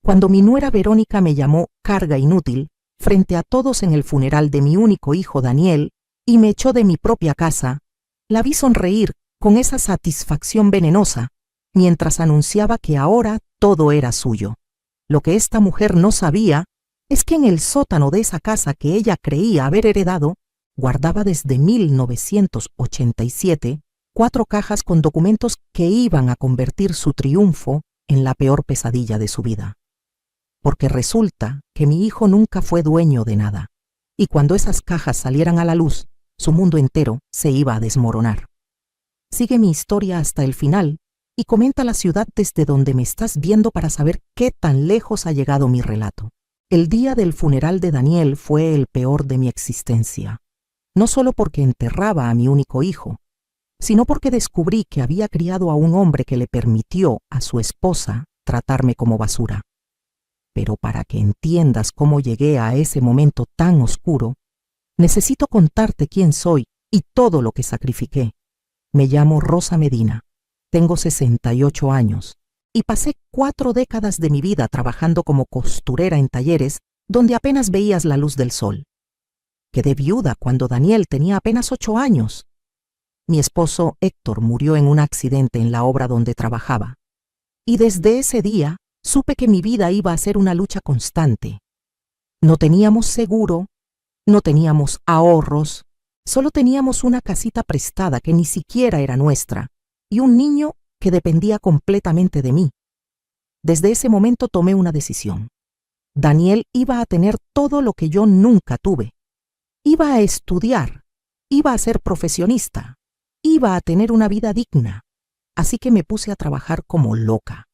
Cuando mi nuera Verónica me llamó carga inútil frente a todos en el funeral de mi único hijo Daniel y me echó de mi propia casa, la vi sonreír con esa satisfacción venenosa mientras anunciaba que ahora todo era suyo. Lo que esta mujer no sabía es que en el sótano de esa casa que ella creía haber heredado, guardaba desde 1987 4 cajas con documentos que iban a convertir su triunfo en la peor pesadilla de su vida. Porque resulta que mi hijo nunca fue dueño de nada, y cuando esas cajas salieran a la luz, su mundo entero se iba a desmoronar. Sigue mi historia hasta el final y comenta la ciudad desde donde me estás viendo para saber qué tan lejos ha llegado mi relato. El día del funeral de Daniel fue el peor de mi existencia, no solo porque enterraba a mi único hijo, sino porque descubrí que había criado a un hombre que le permitió a su esposa tratarme como basura. Pero para que entiendas cómo llegué a ese momento tan oscuro, necesito contarte quién soy y todo lo que sacrifiqué. Me llamo Rosa Medina, tengo 68 años y pasé 4 décadas de mi vida trabajando como costurera en talleres donde apenas veías la luz del sol. Quedé viuda cuando Daniel tenía apenas 8 años. Mi esposo Héctor murió en un accidente en la obra donde trabajaba. Y desde ese día supe que mi vida iba a ser una lucha constante. No teníamos seguro, no teníamos ahorros, solo teníamos una casita prestada que ni siquiera era nuestra y un niño que dependía completamente de mí. Desde ese momento tomé una decisión. Daniel iba a tener todo lo que yo nunca tuve. Iba a estudiar, iba a ser profesionista, iba a tener una vida digna. Así que me puse a trabajar como loca.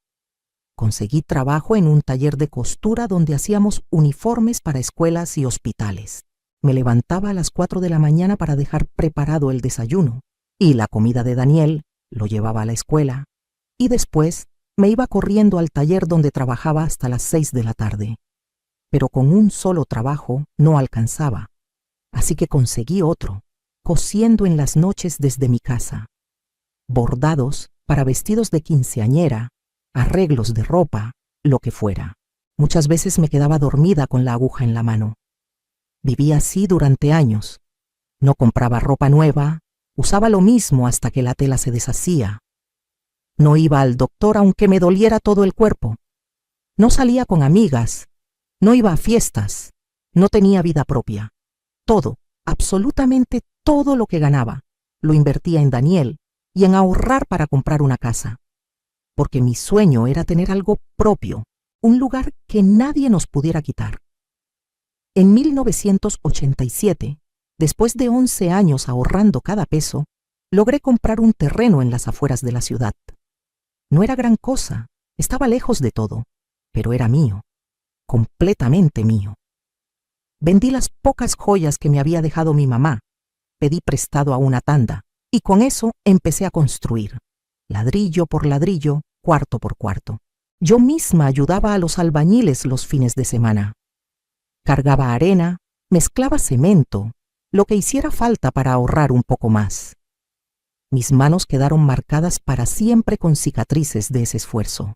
Conseguí trabajo en un taller de costura donde hacíamos uniformes para escuelas y hospitales. Me levantaba a las 4 de la mañana para dejar preparado el desayuno y la comida de Daniel lo llevaba a la escuela y después me iba corriendo al taller donde trabajaba hasta las 6 de la tarde. Pero con un solo trabajo no alcanzaba, así que conseguí otro, cosiendo en las noches desde mi casa. Bordados para vestidos de quinceañera, arreglos de ropa, lo que fuera. Muchas veces me quedaba dormida con la aguja en la mano. Viví así durante años. No compraba ropa nueva, usaba lo mismo hasta que la tela se deshacía. No iba al doctor aunque me doliera todo el cuerpo. No salía con amigas, no iba a fiestas, no tenía vida propia. Todo, absolutamente todo lo que ganaba, lo invertía en Daniel y en ahorrar para comprar una casa. Porque mi sueño era tener algo propio, un lugar que nadie nos pudiera quitar. En 1987, después de 11 años ahorrando cada peso, logré comprar un terreno en las afueras de la ciudad. No era gran cosa, estaba lejos de todo, pero era mío, completamente mío. Vendí las pocas joyas que me había dejado mi mamá, pedí prestado a una tanda y con eso empecé a construir, ladrillo por ladrillo, cuarto por cuarto. Yo misma ayudaba a los albañiles los fines de semana. Cargaba arena, mezclaba cemento, lo que hiciera falta para ahorrar un poco más. Mis manos quedaron marcadas para siempre con cicatrices de ese esfuerzo.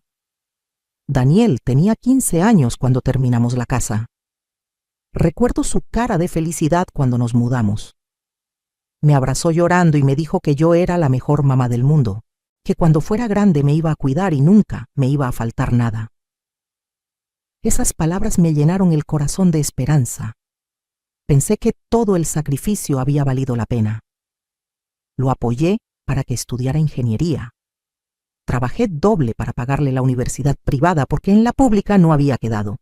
Daniel tenía 15 años cuando terminamos la casa. Recuerdo su cara de felicidad cuando nos mudamos. Me abrazó llorando y me dijo que yo era la mejor mamá del mundo, que cuando fuera grande me iba a cuidar y nunca me iba a faltar nada. Esas palabras me llenaron el corazón de esperanza. Pensé que todo el sacrificio había valido la pena. Lo apoyé para que estudiara ingeniería. Trabajé doble para pagarle la universidad privada porque en la pública no había quedado.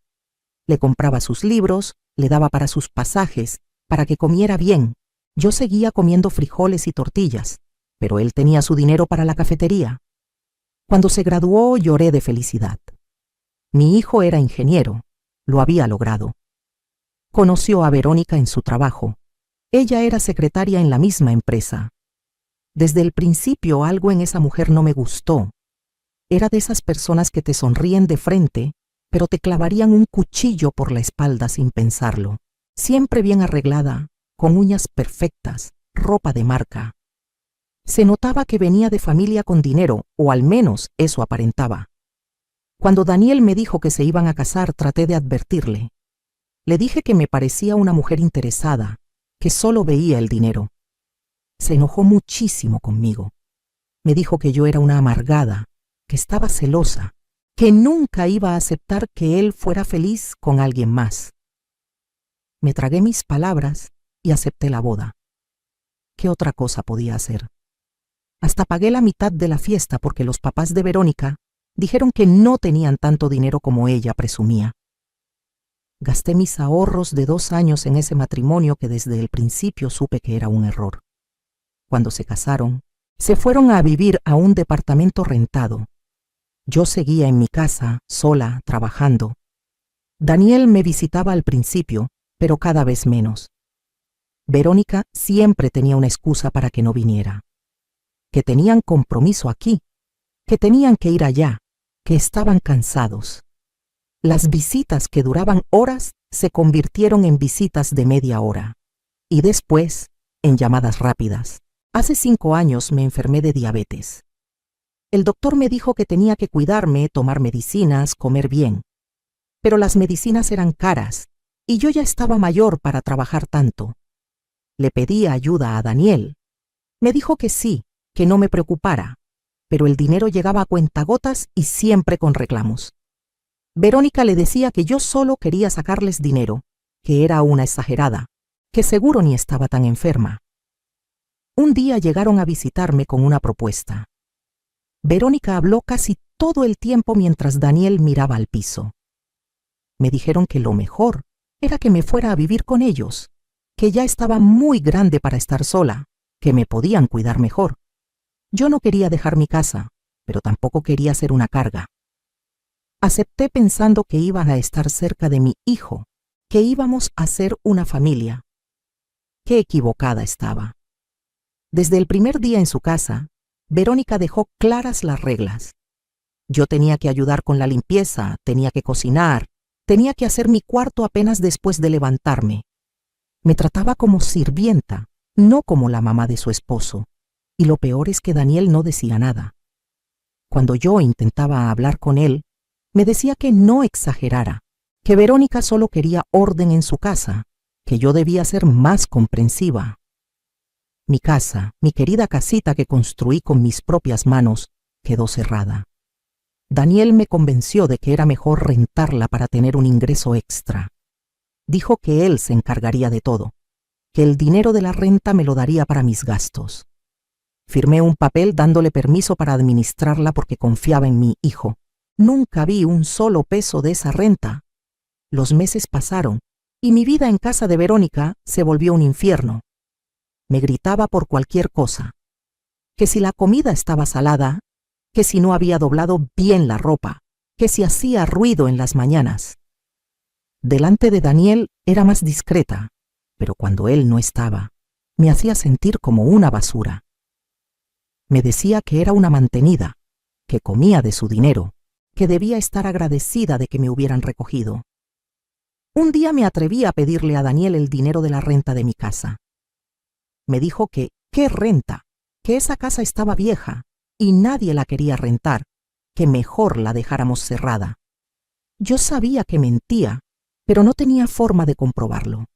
Le compraba sus libros, le daba para sus pasajes, para que comiera bien. Yo seguía comiendo frijoles y tortillas, pero él tenía su dinero para la cafetería. Cuando se graduó lloré de felicidad. Mi hijo era ingeniero, lo había logrado. Conoció a Verónica en su trabajo. Ella era secretaria en la misma empresa. Desde el principio algo en esa mujer no me gustó. Era de esas personas que te sonríen de frente, pero te clavarían un cuchillo por la espalda sin pensarlo. Siempre bien arreglada, con uñas perfectas, ropa de marca. Se notaba que venía de familia con dinero, o al menos eso aparentaba. Cuando Daniel me dijo que se iban a casar, traté de advertirle. Le dije que me parecía una mujer interesada, que solo veía el dinero. Se enojó muchísimo conmigo. Me dijo que yo era una amargada, que estaba celosa, que nunca iba a aceptar que él fuera feliz con alguien más. Me tragué mis palabras y acepté la boda. ¿Qué otra cosa podía hacer? Hasta pagué la mitad de la fiesta porque los papás de Verónica dijeron que no tenían tanto dinero como ella presumía. Gasté mis ahorros de 2 años en ese matrimonio que desde el principio supe que era un error. Cuando se casaron, se fueron a vivir a un departamento rentado. Yo seguía en mi casa, sola, trabajando. Daniel me visitaba al principio, pero cada vez menos. Verónica siempre tenía una excusa para que no viniera. Que tenían compromiso aquí, que tenían que ir allá, que estaban cansados. Las visitas que duraban horas se convirtieron en visitas de media hora y después en llamadas rápidas. Hace 5 años me enfermé de diabetes. El doctor me dijo que tenía que cuidarme, tomar medicinas, comer bien. Pero las medicinas eran caras y yo ya estaba mayor para trabajar tanto. Le pedí ayuda a Daniel. Me dijo que sí, que no me preocupara, pero el dinero llegaba a cuentagotas y siempre con reclamos. Verónica le decía que yo solo quería sacarles dinero, que era una exagerada, que seguro ni estaba tan enferma. Un día llegaron a visitarme con una propuesta. Verónica habló casi todo el tiempo mientras Daniel miraba al piso. Me dijeron que lo mejor era que me fuera a vivir con ellos, que ya estaba muy grande para estar sola, que me podían cuidar mejor. Yo no quería dejar mi casa, pero tampoco quería ser una carga. Acepté pensando que iban a estar cerca de mi hijo, que íbamos a ser una familia. Qué equivocada estaba. Desde el primer día en su casa, Verónica dejó claras las reglas. Yo tenía que ayudar con la limpieza, tenía que cocinar, tenía que hacer mi cuarto apenas después de levantarme. Me trataba como sirvienta, no como la mamá de su esposo. Y lo peor es que Daniel no decía nada. Cuando yo intentaba hablar con él, me decía que no exagerara, que Verónica solo quería orden en su casa, que yo debía ser más comprensiva. Mi casa, mi querida casita que construí con mis propias manos, quedó cerrada. Daniel me convenció de que era mejor rentarla para tener un ingreso extra. Dijo que él se encargaría de todo, que el dinero de la renta me lo daría para mis gastos. Firmé un papel dándole permiso para administrarla porque confiaba en mi hijo. Nunca vi un solo peso de esa renta. Los meses pasaron y mi vida en casa de Verónica se volvió un infierno. Me gritaba por cualquier cosa. Que si la comida estaba salada, que si no había doblado bien la ropa, que si hacía ruido en las mañanas. Delante de Daniel era más discreta, pero cuando él no estaba, me hacía sentir como una basura. Me decía que era una mantenida, que comía de su dinero, que debía estar agradecida de que me hubieran recogido. Un día me atreví a pedirle a Daniel el dinero de la renta de mi casa. Me dijo que, ¿qué renta? Que esa casa estaba vieja y nadie la quería rentar, que mejor la dejáramos cerrada. Yo sabía que mentía, pero no tenía forma de comprobarlo.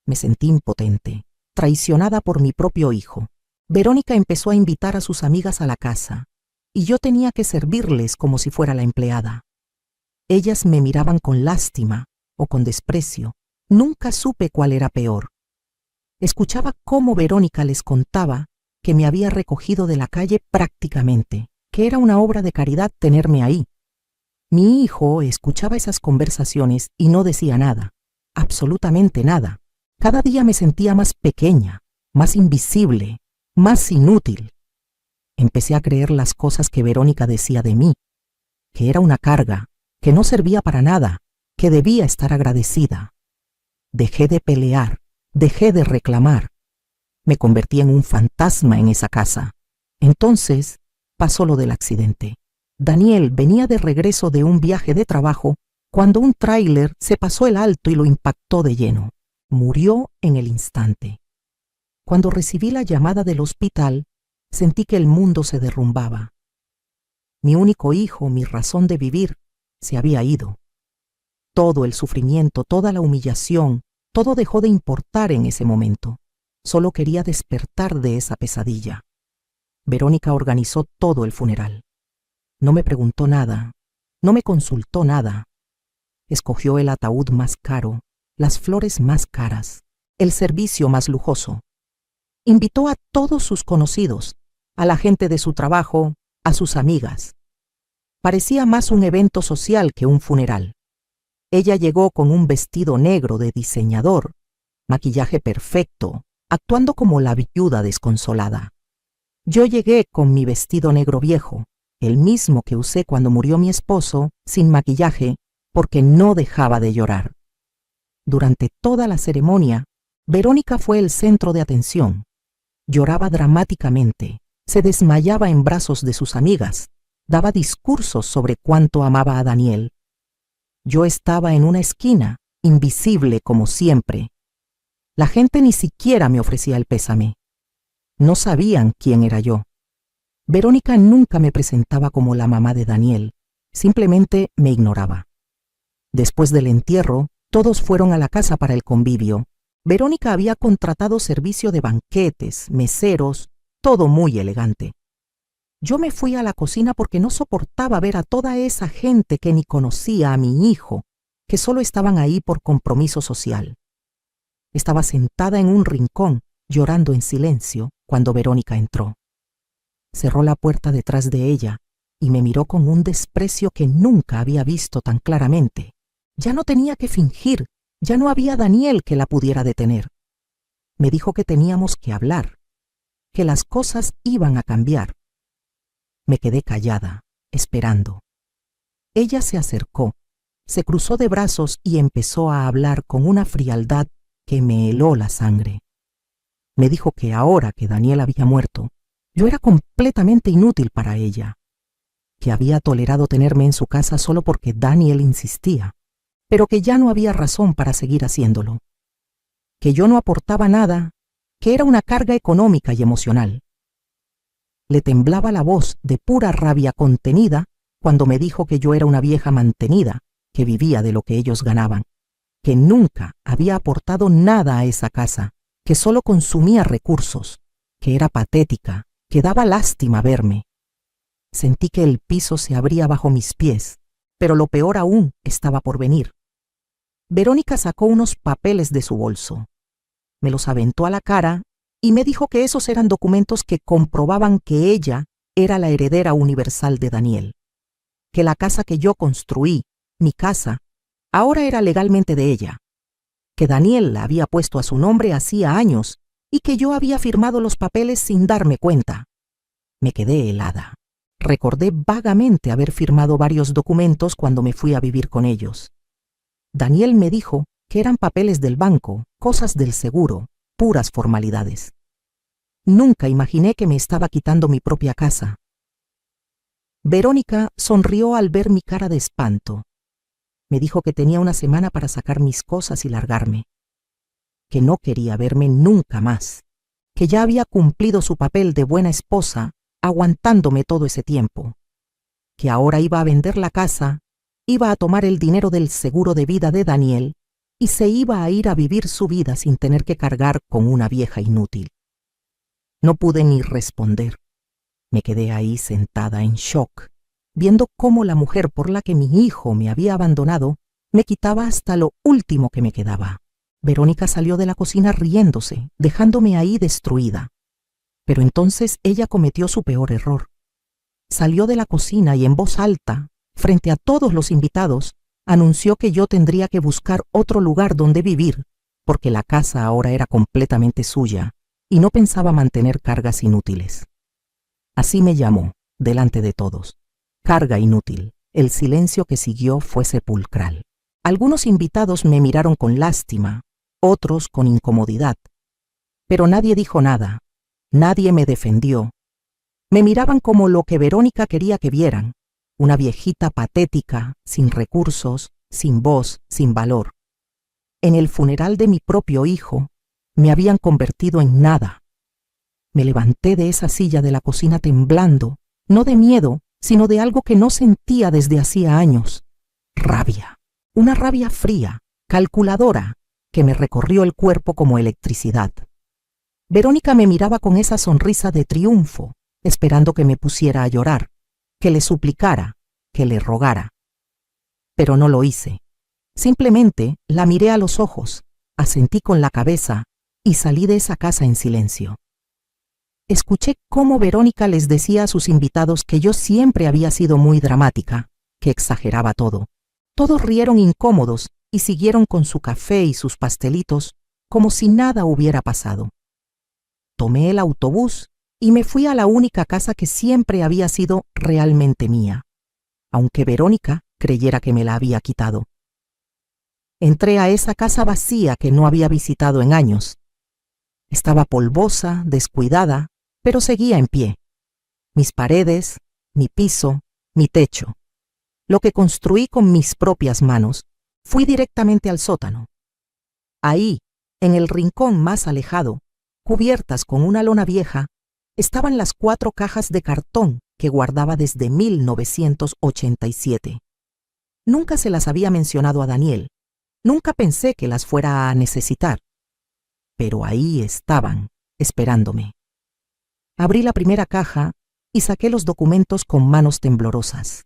Me sentí impotente, traicionada por mi propio hijo. Verónica empezó a invitar a sus amigas a la casa, y yo tenía que servirles como si fuera la empleada. Ellas me miraban con lástima o con desprecio. Nunca supe cuál era peor. Escuchaba cómo Verónica les contaba que me había recogido de la calle prácticamente, que era una obra de caridad tenerme ahí. Mi hijo escuchaba esas conversaciones y no decía nada, absolutamente nada. Cada día me sentía más pequeña, más invisible, más inútil. Empecé a creer las cosas que Verónica decía de mí, que era una carga, que no servía para nada, que debía estar agradecida. Dejé de pelear, dejé de reclamar. Me convertí en un fantasma en esa casa. Entonces pasó lo del accidente. Daniel venía de regreso de un viaje de trabajo cuando un tráiler se pasó el alto y lo impactó de lleno. Murió en el instante. Cuando recibí la llamada del hospital, sentí que el mundo se derrumbaba. Mi único hijo, mi razón de vivir, se había ido. Todo el sufrimiento, toda la humillación, todo dejó de importar en ese momento. Solo quería despertar de esa pesadilla. Verónica organizó todo el funeral. No me preguntó nada, no me consultó nada. Escogió el ataúd más caro, las flores más caras, el servicio más lujoso. Invitó a todos sus conocidos, a la gente de su trabajo, a sus amigas. Parecía más un evento social que un funeral. Ella llegó con un vestido negro de diseñador, maquillaje perfecto, actuando como la viuda desconsolada. Yo llegué con mi vestido negro viejo, el mismo que usé cuando murió mi esposo, sin maquillaje, porque no dejaba de llorar. Durante toda la ceremonia, Verónica fue el centro de atención. Lloraba dramáticamente, se desmayaba en brazos de sus amigas, daba discursos sobre cuánto amaba a Daniel. Yo estaba en una esquina, invisible como siempre. La gente ni siquiera me ofrecía el pésame. No sabían quién era yo. Verónica nunca me presentaba como la mamá de Daniel, simplemente me ignoraba. Después del entierro, todos fueron a la casa para el convivio. Verónica había contratado servicio de banquetes, meseros, todo muy elegante. Yo me fui a la cocina porque no soportaba ver a toda esa gente que ni conocía a mi hijo, que solo estaban ahí por compromiso social. Estaba sentada en un rincón, llorando en silencio, cuando Verónica entró. Cerró la puerta detrás de ella y me miró con un desprecio que nunca había visto tan claramente. Ya no tenía que fingir, ya no había Daniel que la pudiera detener. Me dijo que teníamos que hablar, que las cosas iban a cambiar. Me quedé callada, esperando. Ella se acercó, se cruzó de brazos y empezó a hablar con una frialdad que me heló la sangre. Me dijo que ahora que Daniel había muerto, yo era completamente inútil para ella, que había tolerado tenerme en su casa solo porque Daniel insistía, pero que ya no había razón para seguir haciéndolo, que yo no aportaba nada, que era una carga económica y emocional. Le temblaba la voz de pura rabia contenida cuando me dijo que yo era una vieja mantenida, que vivía de lo que ellos ganaban, que nunca había aportado nada a esa casa, que solo consumía recursos, que era patética, que daba lástima verme. Sentí que el piso se abría bajo mis pies, pero lo peor aún estaba por venir. Verónica sacó unos papeles de su bolso. Me los aventó a la cara y me dijo que esos eran documentos que comprobaban que ella era la heredera universal de Daniel, que la casa que yo construí, mi casa, ahora era legalmente de ella, que Daniel la había puesto a su nombre hacía años y que yo había firmado los papeles sin darme cuenta. Me quedé helada. Recordé vagamente haber firmado varios documentos cuando me fui a vivir con ellos. Daniel me dijo que eran papeles del banco, cosas del seguro, puras formalidades. Nunca imaginé que me estaba quitando mi propia casa. Verónica sonrió al ver mi cara de espanto. Me dijo que tenía una semana para sacar mis cosas y largarme, que no quería verme nunca más, que ya había cumplido su papel de buena esposa, aguantándome todo ese tiempo, que ahora iba a vender la casa, iba a tomar el dinero del seguro de vida de Daniel y se iba a ir a vivir su vida sin tener que cargar con una vieja inútil. No pude ni responder. Me quedé ahí sentada en shock, viendo cómo la mujer por la que mi hijo me había abandonado me quitaba hasta lo último que me quedaba. Verónica salió de la cocina riéndose, dejándome ahí destruida. Pero entonces ella cometió su peor error. Salió de la cocina y en voz alta, frente a todos los invitados, anunció que yo tendría que buscar otro lugar donde vivir, porque la casa ahora era completamente suya y no pensaba mantener cargas inútiles. Así me llamó, delante de todos. Carga inútil. El silencio que siguió fue sepulcral. Algunos invitados me miraron con lástima, otros con incomodidad. Pero nadie dijo nada. Nadie me defendió. Me miraban como lo que Verónica quería que vieran, una viejita patética, sin recursos, sin voz, sin valor. En el funeral de mi propio hijo, me habían convertido en nada. Me levanté de esa silla de la cocina temblando, no de miedo, sino de algo que no sentía desde hacía años. rabia. Una rabia fría, calculadora, que me recorrió el cuerpo como electricidad. Verónica me miraba con esa sonrisa de triunfo, esperando que me pusiera a llorar, que le suplicara, que le rogara. Pero no lo hice. Simplemente la miré a los ojos, asentí con la cabeza y salí de esa casa en silencio. Escuché cómo Verónica les decía a sus invitados que yo siempre había sido muy dramática, que exageraba todo. Todos rieron incómodos y siguieron con su café y sus pastelitos como si nada hubiera pasado. Tomé el autobús y me fui a la única casa que siempre había sido realmente mía, aunque Verónica creyera que me la había quitado. Entré a esa casa vacía que no había visitado en años. Estaba polvosa, descuidada, pero seguía en pie. Mis paredes, mi piso, mi techo. Lo que construí con mis propias manos, fui directamente al sótano. Ahí, en el rincón más alejado, cubiertas con una lona vieja, estaban las 4 cajas de cartón que guardaba desde 1987. Nunca se las había mencionado a Daniel. Nunca pensé que las fuera a necesitar. Pero ahí estaban, esperándome. Abrí la primera caja y saqué los documentos con manos temblorosas.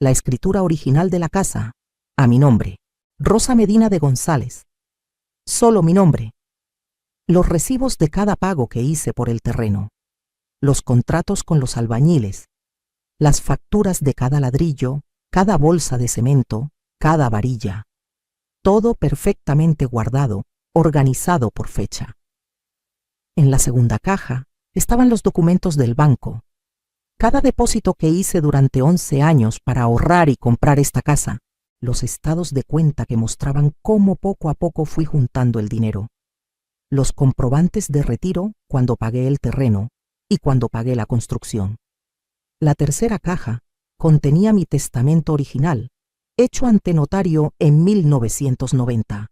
La escritura original de la casa, a mi nombre, Rosa Medina de González. Solo mi nombre. Los recibos de cada pago que hice por el terreno. Los contratos con los albañiles. Las facturas de cada ladrillo, cada bolsa de cemento, cada varilla. Todo perfectamente guardado, organizado por fecha. En la segunda caja estaban los documentos del banco. Cada depósito que hice durante 11 años para ahorrar y comprar esta casa, los estados de cuenta que mostraban cómo poco a poco fui juntando el dinero. Los comprobantes de retiro cuando pagué el terreno y cuando pagué la construcción. La tercera caja contenía mi testamento original, hecho ante notario en 1990.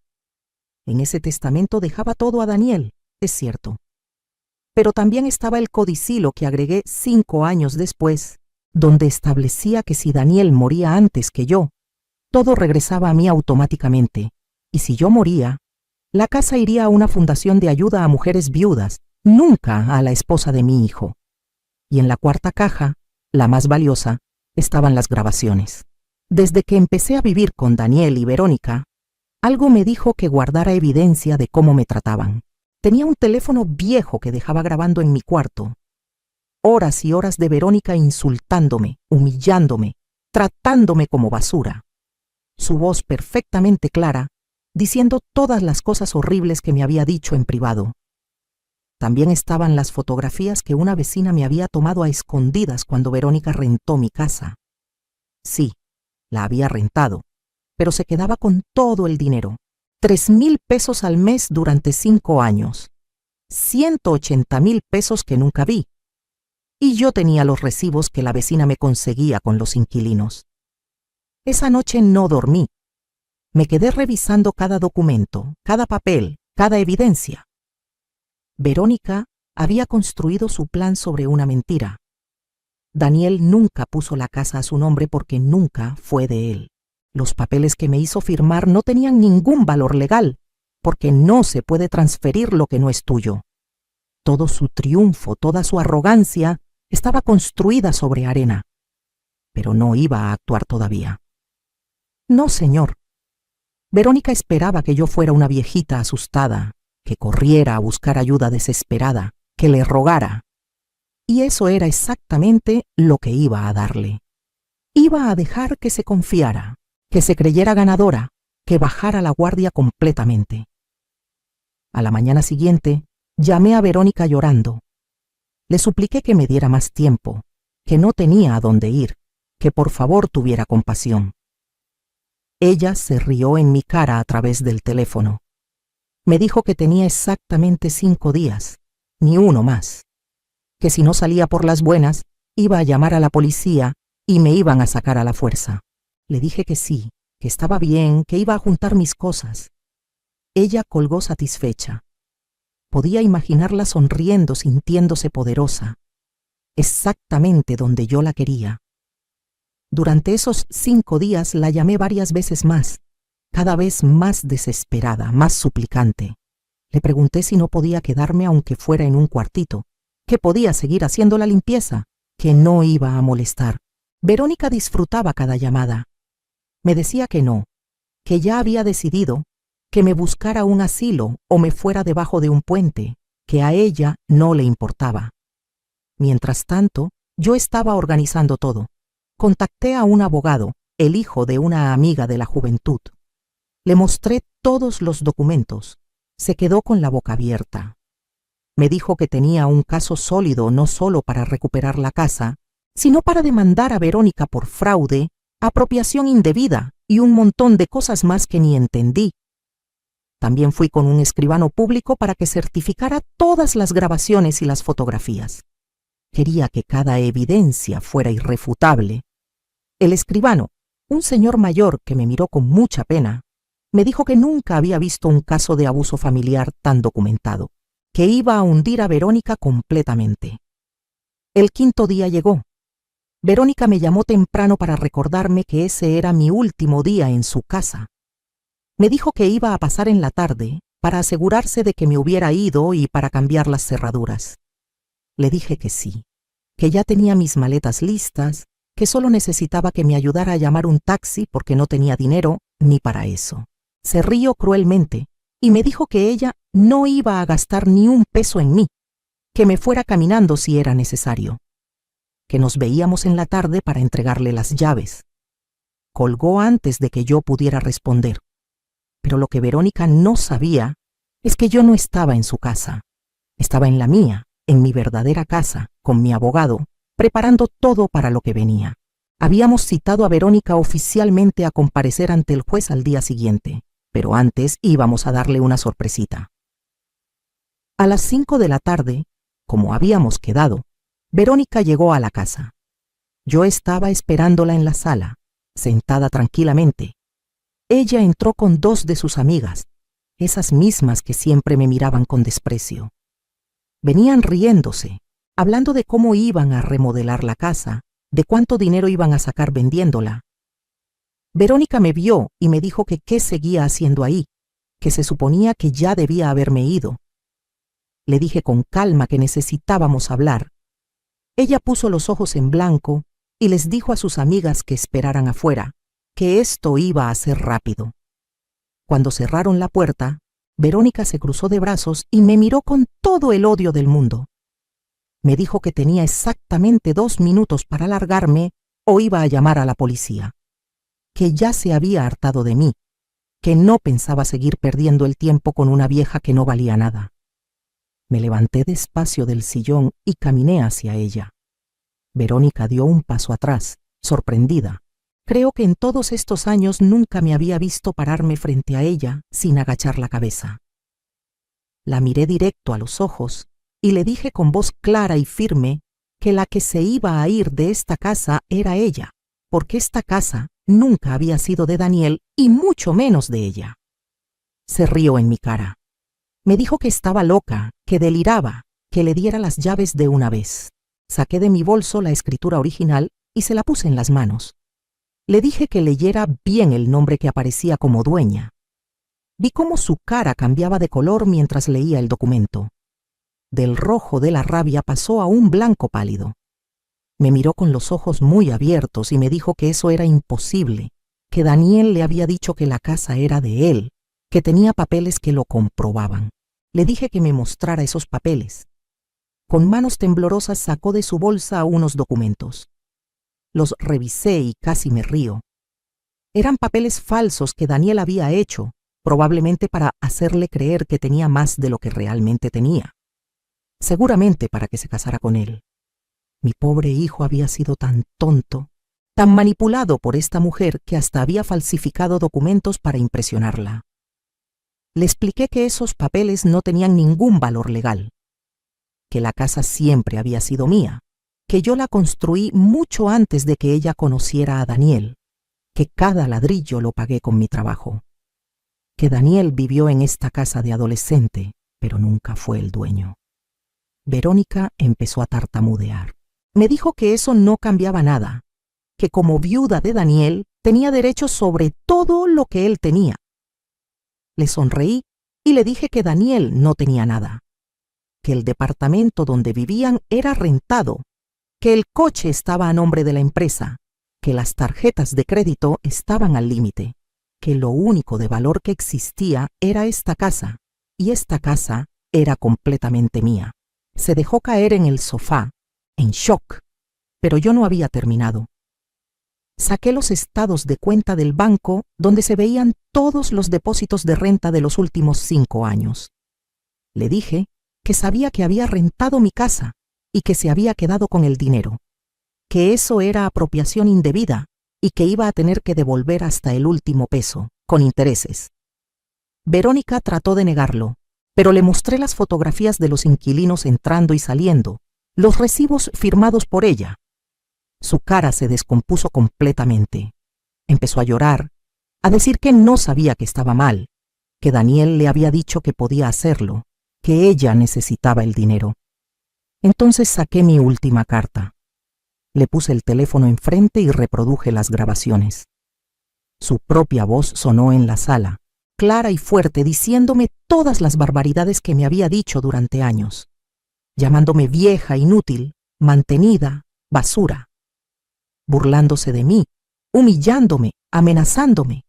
En ese testamento dejaba todo a Daniel, es cierto. Pero también estaba el codicilo que agregué 5 años después, donde establecía que si Daniel moría antes que yo, todo regresaba a mí automáticamente, y si yo moría, la casa iría a una fundación de ayuda a mujeres viudas, nunca a la esposa de mi hijo. Y en la cuarta caja, la más valiosa, estaban las grabaciones. Desde que empecé a vivir con Daniel y Verónica, algo me dijo que guardara evidencia de cómo me trataban. Tenía un teléfono viejo que dejaba grabando en mi cuarto. Horas y horas de Verónica insultándome, humillándome, tratándome como basura. Su voz perfectamente clara, diciendo todas las cosas horribles que me había dicho en privado. También estaban las fotografías que una vecina me había tomado a escondidas cuando Verónica rentó mi casa. Sí, la había rentado, pero se quedaba con todo el dinero. 3,000 pesos al mes durante 5 años. 180,000 pesos que nunca vi. Y yo tenía los recibos que la vecina me conseguía con los inquilinos. Esa noche no dormí. Me quedé revisando cada documento, cada papel, cada evidencia. Verónica había construido su plan sobre una mentira. Daniel nunca puso la casa a su nombre porque nunca fue de él. Los papeles que me hizo firmar no tenían ningún valor legal, porque no se puede transferir lo que no es tuyo. Todo su triunfo, toda su arrogancia, estaba construida sobre arena. Pero no iba a actuar todavía. No, señor. Verónica esperaba que yo fuera una viejita asustada, que corriera a buscar ayuda desesperada, que le rogara. Y eso era exactamente lo que iba a darle. Iba a dejar que se confiara, que se creyera ganadora, que bajara la guardia completamente. A la mañana siguiente, llamé a Verónica llorando. Le supliqué que me diera más tiempo, que no tenía a dónde ir, que por favor tuviera compasión. Ella se rió en mi cara a través del teléfono. Me dijo que tenía exactamente 5 días, ni uno más. Que si no salía por las buenas, iba a llamar a la policía y me iban a sacar a la fuerza. Le dije que sí, que estaba bien, que iba a juntar mis cosas. Ella colgó satisfecha. Podía imaginarla sonriendo, sintiéndose poderosa. Exactamente donde yo la quería. Durante esos 5 días la llamé varias veces más, cada vez más desesperada, más suplicante. Le pregunté si no podía quedarme aunque fuera en un cuartito, que podía seguir haciendo la limpieza, que no iba a molestar. Verónica disfrutaba cada llamada. Me decía que no, que ya había decidido, que me buscara un asilo o me fuera debajo de un puente, que a ella no le importaba. Mientras tanto, yo estaba organizando todo. Contacté a un abogado, el hijo de una amiga de la juventud. Le mostré todos los documentos. Se quedó con la boca abierta. Me dijo que tenía un caso sólido no solo para recuperar la casa, sino para demandar a Verónica por fraude, apropiación indebida y un montón de cosas más que ni entendí. También fui con un escribano público para que certificara todas las grabaciones y las fotografías. Quería que cada evidencia fuera irrefutable. El escribano, un señor mayor que me miró con mucha pena, me dijo que nunca había visto un caso de abuso familiar tan documentado, que iba a hundir a Verónica completamente. El 5.º día llegó. Verónica me llamó temprano para recordarme que ese era mi último día en su casa. Me dijo que iba a pasar en la tarde para asegurarse de que me hubiera ido y para cambiar las cerraduras. Le dije que sí, que ya tenía mis maletas listas, que solo necesitaba que me ayudara a llamar un taxi porque no tenía dinero ni para eso. Se rió cruelmente y me dijo que ella no iba a gastar ni un peso en mí, que me fuera caminando si era necesario, que nos veíamos en la tarde para entregarle las llaves. Colgó antes de que yo pudiera responder. Pero lo que Verónica no sabía es que yo no estaba en su casa. Estaba en la mía, en mi verdadera casa, con mi abogado, preparando todo para lo que venía. Habíamos citado a Verónica oficialmente a comparecer ante el juez al día siguiente, pero antes íbamos a darle una sorpresita. A las 5 de la tarde, como habíamos quedado, Verónica llegó a la casa. Yo estaba esperándola en la sala, sentada tranquilamente. Ella entró con 2 de sus amigas, esas mismas que siempre me miraban con desprecio. Venían riéndose, hablando de cómo iban a remodelar la casa, de cuánto dinero iban a sacar vendiéndola. Verónica me vio y me dijo que qué seguía haciendo ahí, que se suponía que ya debía haberme ido. Le dije con calma que necesitábamos hablar. Ella puso los ojos en blanco y les dijo a sus amigas que esperaran afuera, que esto iba a ser rápido. Cuando cerraron la puerta, Verónica se cruzó de brazos y me miró con todo el odio del mundo. Me dijo que tenía exactamente 2 minutos para largarme o iba a llamar a la policía, que ya se había hartado de mí, que no pensaba seguir perdiendo el tiempo con una vieja que no valía nada. Me levanté despacio del sillón y caminé hacia ella. Verónica dio un paso atrás, sorprendida. Creo que en todos estos años nunca me había visto pararme frente a ella sin agachar la cabeza. La miré directo a los ojos y le dije con voz clara y firme que la que se iba a ir de esta casa era ella, porque esta casa nunca había sido de Daniel y mucho menos de ella. Se rió en mi cara. Me dijo que estaba loca, que deliraba, que le diera las llaves de una vez. Saqué de mi bolso la escritura original y se la puse en las manos. Le dije que leyera bien el nombre que aparecía como dueña. Vi cómo su cara cambiaba de color mientras leía el documento. Del rojo de la rabia pasó a un blanco pálido. Me miró con los ojos muy abiertos y me dijo que eso era imposible, que Daniel le había dicho que la casa era de él, que tenía papeles que lo comprobaban. Le dije que me mostrara esos papeles. Con manos temblorosas sacó de su bolsa unos documentos. Los revisé y casi me río. Eran papeles falsos que Daniel había hecho, probablemente para hacerle creer que tenía más de lo que realmente tenía. Seguramente para que se casara con él. Mi pobre hijo había sido tan tonto, tan manipulado por esta mujer que hasta había falsificado documentos para impresionarla. Le expliqué que esos papeles no tenían ningún valor legal, que la casa siempre había sido mía, que yo la construí mucho antes de que ella conociera a Daniel, que cada ladrillo lo pagué con mi trabajo, que Daniel vivió en esta casa de adolescente, pero nunca fue el dueño. Verónica empezó a tartamudear. Me dijo que eso no cambiaba nada, que como viuda de Daniel tenía derechos sobre todo lo que él tenía. Le sonreí y le dije que Daniel no tenía nada, que el departamento donde vivían era rentado, que el coche estaba a nombre de la empresa, que las tarjetas de crédito estaban al límite, que lo único de valor que existía era esta casa, y esta casa era completamente mía. Se dejó caer en el sofá, en shock, pero yo no había terminado. Saqué los estados de cuenta del banco donde se veían todos los depósitos de renta de los últimos 5 años. Le dije que sabía que había rentado mi casa y que se había quedado con el dinero, que eso era apropiación indebida y que iba a tener que devolver hasta el último peso, con intereses. Verónica trató de negarlo, pero le mostré las fotografías de los inquilinos entrando y saliendo, los recibos firmados por ella. Su cara se descompuso completamente. Empezó a llorar, a decir que no sabía que estaba mal, que Daniel le había dicho que podía hacerlo, que ella necesitaba el dinero. Entonces saqué mi última carta. Le puse el teléfono enfrente y reproduje las grabaciones. Su propia voz sonó en la sala, clara y fuerte, diciéndome todas las barbaridades que me había dicho durante años, llamándome vieja, inútil, mantenida, basura, burlándose de mí, humillándome, amenazándome.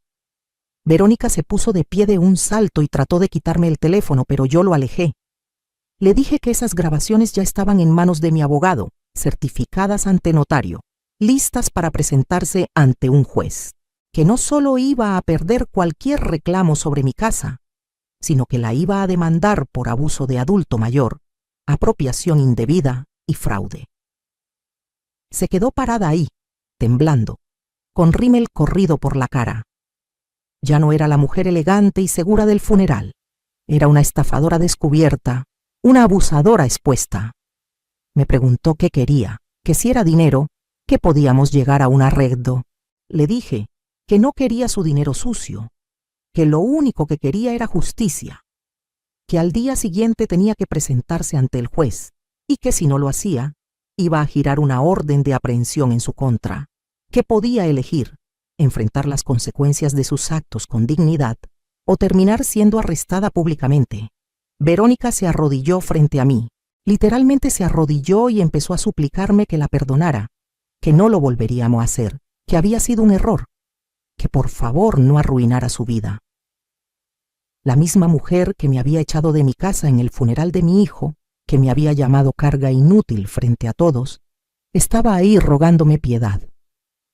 Verónica se puso de pie de un salto y trató de quitarme el teléfono, pero yo lo alejé. Le dije que esas grabaciones ya estaban en manos de mi abogado, certificadas ante notario, listas para presentarse ante un juez, que no solo iba a perder cualquier reclamo sobre mi casa, sino que la iba a demandar por abuso de adulto mayor, apropiación indebida y fraude. Se quedó parada ahí, temblando, con rímel corrido por la cara. Ya no era la mujer elegante y segura del funeral. Era una estafadora descubierta, una abusadora expuesta. Me preguntó qué quería, que si era dinero, que podíamos llegar a un arreglo. Le dije que no quería su dinero sucio, que lo único que quería era justicia, que al día siguiente tenía que presentarse ante el juez y que si no lo hacía, iba a girar una orden de aprehensión en su contra, que podía elegir enfrentar las consecuencias de sus actos con dignidad o terminar siendo arrestada públicamente. Verónica se arrodilló frente a mí, literalmente se arrodilló y empezó a suplicarme que la perdonara, que no lo volveríamos a hacer, que había sido un error, que por favor no arruinara su vida. La misma mujer que me había echado de mi casa en el funeral de mi hijo, que me había llamado carga inútil frente a todos, estaba ahí rogándome piedad.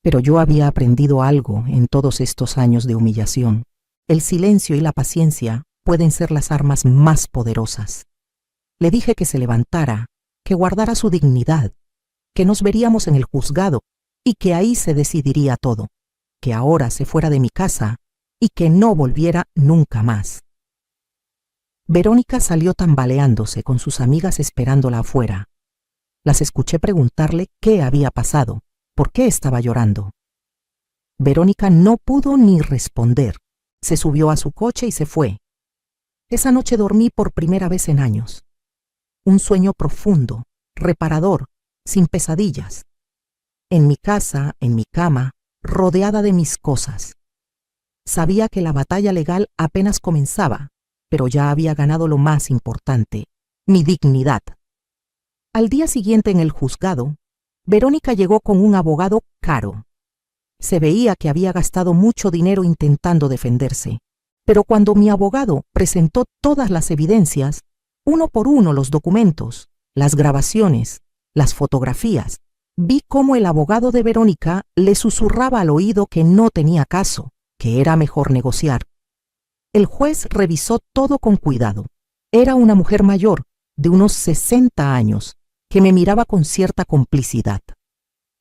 Pero yo había aprendido algo en todos estos años de humillación. El silencio y la paciencia pueden ser las armas más poderosas. Le dije que se levantara, que guardara su dignidad, que nos veríamos en el juzgado y que ahí se decidiría todo, que ahora se fuera de mi casa y que no volviera nunca más. Verónica salió tambaleándose con sus amigas esperándola afuera. Las escuché preguntarle qué había pasado, por qué estaba llorando. Verónica no pudo ni responder. Se subió a su coche y se fue. Esa noche dormí por primera vez en años. Un sueño profundo, reparador, sin pesadillas. En mi casa, en mi cama, rodeada de mis cosas. Sabía que la batalla legal apenas comenzaba, pero ya había ganado lo más importante, mi dignidad. Al día siguiente en el juzgado, Verónica llegó con un abogado caro. Se veía que había gastado mucho dinero intentando defenderse, pero cuando mi abogado presentó todas las evidencias, uno por uno los documentos, las grabaciones, las fotografías, vi cómo el abogado de Verónica le susurraba al oído que no tenía caso, que era mejor negociar. El juez revisó todo con cuidado. Era una mujer mayor, de unos 60 años, que me miraba con cierta complicidad.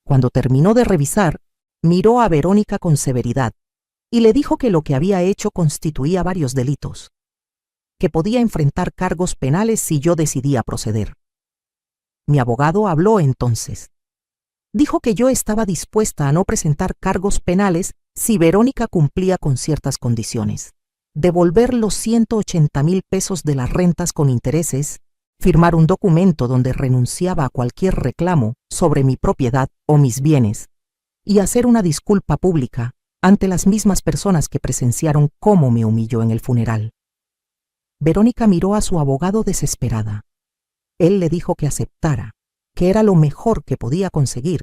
Cuando terminó de revisar, miró a Verónica con severidad y le dijo que lo que había hecho constituía varios delitos, que podía enfrentar cargos penales si yo decidía proceder. Mi abogado habló entonces. Dijo que yo estaba dispuesta a no presentar cargos penales si Verónica cumplía con ciertas condiciones: devolver los 180,000 pesos de las rentas con intereses, firmar un documento donde renunciaba a cualquier reclamo sobre mi propiedad o mis bienes, y hacer una disculpa pública ante las mismas personas que presenciaron cómo me humilló en el funeral. Verónica miró a su abogado desesperada. Él le dijo que aceptara, que era lo mejor que podía conseguir